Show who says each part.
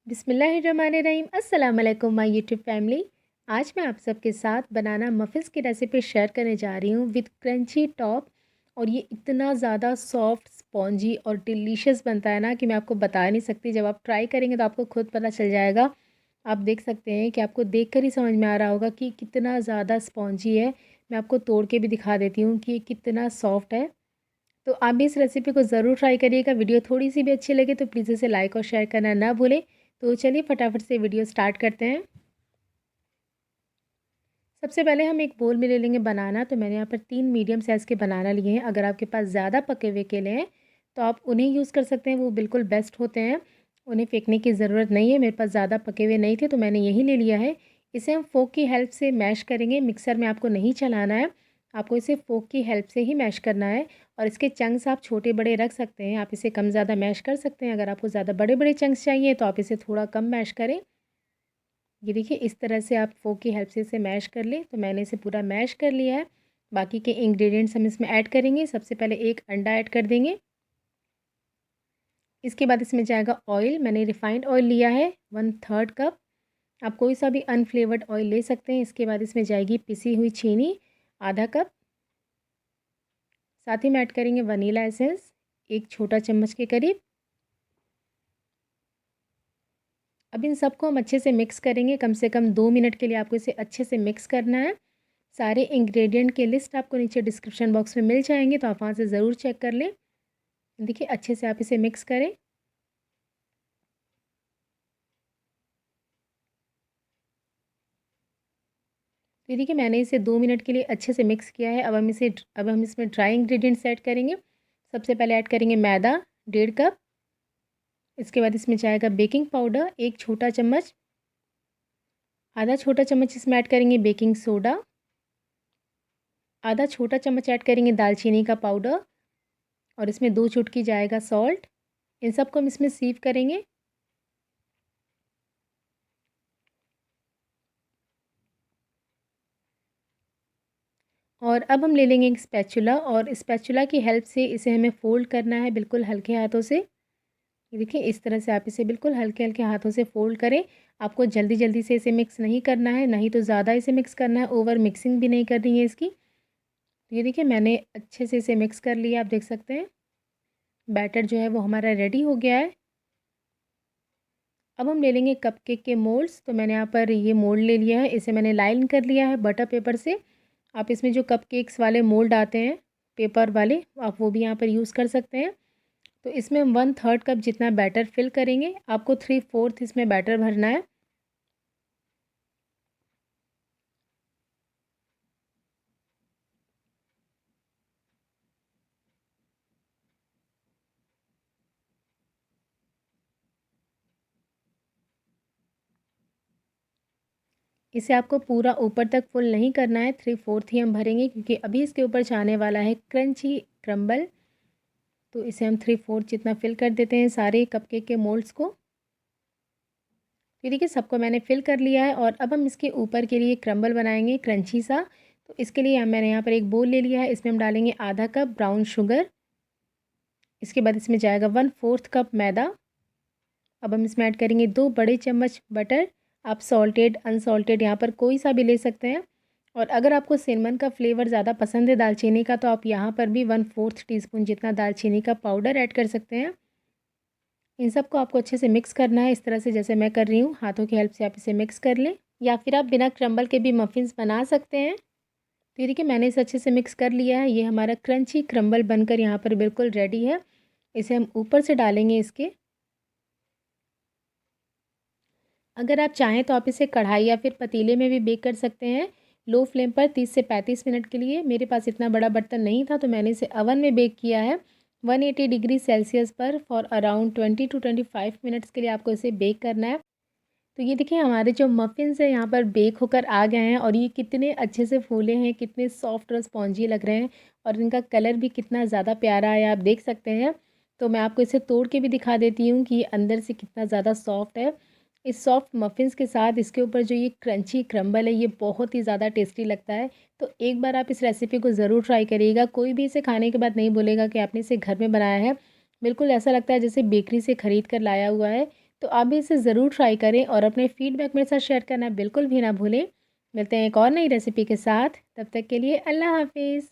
Speaker 1: बिस्मिल्लाहिर्रहमानिर्रहीम अस्सलाम वालेकुम माय यूट्यूब फैमिली। आज मैं आप सबके साथ बनाना मफ़िन्स की रेसिपी शेयर करने जा रही हूँ विद क्रंची टॉप। और ये इतना ज़्यादा सॉफ्ट स्पॉन्जी और डिलीशियस बनता है ना कि मैं आपको बता नहीं सकती। जब आप ट्राई करेंगे तो आपको खुद पता चल जाएगा। आप देख सकते हैं कि आपको देखकर ही समझ में आ रहा होगा कि कितना ज़्यादा स्पॉन्जी है। मैं आपको तोड़ के भी दिखा देती हूँ कि ये कितना सॉफ्ट है। तो आप भी इस रेसिपी को ज़रूर ट्राई करिएगा। वीडियो थोड़ी सी भी अच्छी लगे तो प्लीज़ इसे लाइक और शेयर करना ना भूलें। तो चलिए फटाफट से वीडियो स्टार्ट करते हैं। सबसे पहले हम एक बोल में ले लेंगे बनाना। तो मैंने यहाँ पर 3 मीडियम साइज़ के बनाना लिए हैं। अगर आपके पास ज़्यादा पके हुए केले हैं तो आप उन्हें यूज़ कर सकते हैं, वो बिल्कुल बेस्ट होते हैं। उन्हें फेंकने की ज़रूरत नहीं है। मेरे पास ज़्यादा पके हुए नहीं थे तो मैंने यही ले लिया है। इसे हम फ़ोर्क की हेल्प से मैश करेंगे। मिक्सर में आपको नहीं चलाना है, आपको इसे फ़ोर्क की हेल्प से ही मैश करना है। और इसके चंक्स आप छोटे बड़े रख सकते हैं, आप इसे कम ज़्यादा मैश कर सकते हैं। अगर आपको ज़्यादा बड़े बड़े चंक्स चाहिए तो आप इसे थोड़ा कम मैश करें। ये देखिए इस तरह से आप फ़ोर्क की हेल्प से इसे मैश कर लें। तो मैंने इसे पूरा मैश कर लिया है। बाकी के इंग्रेडिएंट्स हम इसमें ऐड करेंगे। सबसे पहले एक अंडा ऐड कर देंगे। इसके बाद इसमें जाएगा ऑयल। मैंने रिफाइंड ऑयल लिया है 1/3 कप। आप कोई सा भी अनफ्लेवर्ड ऑयल ले सकते हैं। इसके बाद इसमें जाएगी पिसी हुई चीनी आधा कप। साथ ही में ऐड करेंगे वनीला एसेंस 1 छोटा चम्मच के करीब। अब इन सबको हम अच्छे से मिक्स करेंगे। कम से कम 2 मिनट के लिए आपको इसे अच्छे से मिक्स करना है। सारे इंग्रेडिएंट के लिस्ट आपको नीचे डिस्क्रिप्शन बॉक्स में मिल जाएंगे, तो आप वहाँ से ज़रूर चेक कर लें। देखिए अच्छे से आप इसे मिक्स करें। तो ये देखिए मैंने इसे 2 मिनट के लिए अच्छे से मिक्स किया है। अब हम इसमें ड्राई इंग्रेडिएंट्स ऐड करेंगे। सबसे पहले ऐड करेंगे मैदा 1.5 कप। इसके बाद इसमें जाएगा बेकिंग पाउडर 1 छोटा चम्मच। आधा छोटा चम्मच इसमें ऐड करेंगे बेकिंग सोडा। आधा छोटा चम्मच ऐड करेंगे दालचीनी का पाउडर। और इसमें 2 चुटकी जाएगा सॉल्ट। इन सबको हम इसमें सीव करेंगे। और अब हम ले लेंगे एक स्पैचुला, और स्पैचुला की हेल्प से इसे हमें फ़ोल्ड करना है बिल्कुल हल्के हाथों से। ये देखिए इस तरह से आप इसे बिल्कुल हल्के-हल्के हाथों से फ़ोल्ड करें। आपको जल्दी-जल्दी से इसे मिक्स नहीं करना है, नहीं तो ज़्यादा इसे मिक्स करना है, ओवर मिक्सिंग भी नहीं करनी है इसकी। तो ये देखिए मैंने अच्छे से इसे मिक्स कर लिया, आप देख सकते हैं। बैटर जो है वो हमारा रेडी हो गया है। अब हम ले लेंगे कपकेक के मोल्ड्स। तो मैंने यहाँ पर ये मोल्ड ले लिया है, इसे मैंने लाइन कर लिया है बटर पेपर से। आप इसमें जो कपकेक्स वाले मोल्ड आते हैं पेपर वाले, आप वो भी यहाँ पर यूज़ कर सकते हैं। तो इसमें हम 1/3 कप जितना बैटर फिल करेंगे। आपको 3/4 इसमें बैटर भरना है। इसे आपको पूरा ऊपर तक फुल नहीं करना है, 3/4 ही हम भरेंगे क्योंकि अभी इसके ऊपर जाने वाला है क्रंची क्रम्बल। तो इसे हम 3/4 जितना फिल कर देते हैं सारे कपकेक के मोल्ड्स को। ये देखिए सबको मैंने फिल कर लिया है। और अब हम इसके ऊपर के लिए क्रम्बल बनाएंगे क्रंची सा। तो इसके लिए मैंने यहाँ पर एक बोल ले लिया है, इसमें हम डालेंगे आधा कप ब्राउन शुगर। इसके बाद इसमें जाएगा 1/4 कप मैदा। अब हम इसमें ऐड करेंगे 2 बड़े चम्मच बटर। आप सॉल्टेड अनसॉल्टेड यहाँ पर कोई सा भी ले सकते हैं। और अगर आपको सिनेमन का फ्लेवर ज़्यादा पसंद है दालचीनी का, तो आप यहाँ पर भी 1/4 टीस्पून जितना दालचीनी का पाउडर ऐड कर सकते हैं। इन सबको आपको अच्छे से मिक्स करना है, इस तरह से जैसे मैं कर रही हूँ। हाथों की हेल्प से आप इसे मिक्स कर लें, या फिर आप बिना क्रम्बल के भी मफ़िन्स बना सकते हैं। तो ये देखिए मैंने इसे अच्छे से मिक्स कर लिया है। ये हमारा क्रंची क्रम्बल बनकर यहाँ पर बिल्कुल रेडी है। इसे हम ऊपर से डालेंगे इसके। अगर आप चाहें तो आप इसे कढ़ाई या फिर पतीले में भी बेक कर सकते हैं, लो फ्लेम पर 30 से 35 मिनट के लिए। मेरे पास इतना बड़ा बर्तन नहीं था तो मैंने इसे अवन में बेक किया है 180 डिग्री सेल्सियस पर फॉर अराउंड 20 टू 25 मिनट्स के लिए आपको इसे बेक करना है। तो ये देखिए हमारे जो मफ़िन्स हैं यहाँ पर बेक होकर आ गए हैं, और ये कितने अच्छे से फूले हैं, कितने सॉफ्ट और स्पॉन्जी लग रहे हैं। और इनका कलर भी कितना ज़्यादा प्यारा है, आप देख सकते हैं। तो मैं आपको इसे तोड़ के भी दिखा देती हूँ कि ये अंदर से कितना ज़्यादा सॉफ्ट है। इस सॉफ्ट मफ़िन्स के साथ इसके ऊपर जो ये क्रंची क्रम्बल है, ये बहुत ही ज़्यादा टेस्टी लगता है। तो एक बार आप इस रेसिपी को ज़रूर ट्राई करिएगा। कोई भी इसे खाने के बाद नहीं बोलेगा कि आपने इसे घर में बनाया है। बिल्कुल ऐसा लगता है जैसे बेकरी से ख़रीद कर लाया हुआ है। तो आप भी इसे ज़रूर ट्राई करें और अपने फीडबैक मेरे साथ शेयर करना बिल्कुल भी ना भूलें। मिलते हैं एक और नई रेसिपी के साथ, तब तक के लिए अल्लाह हाफ़िज़।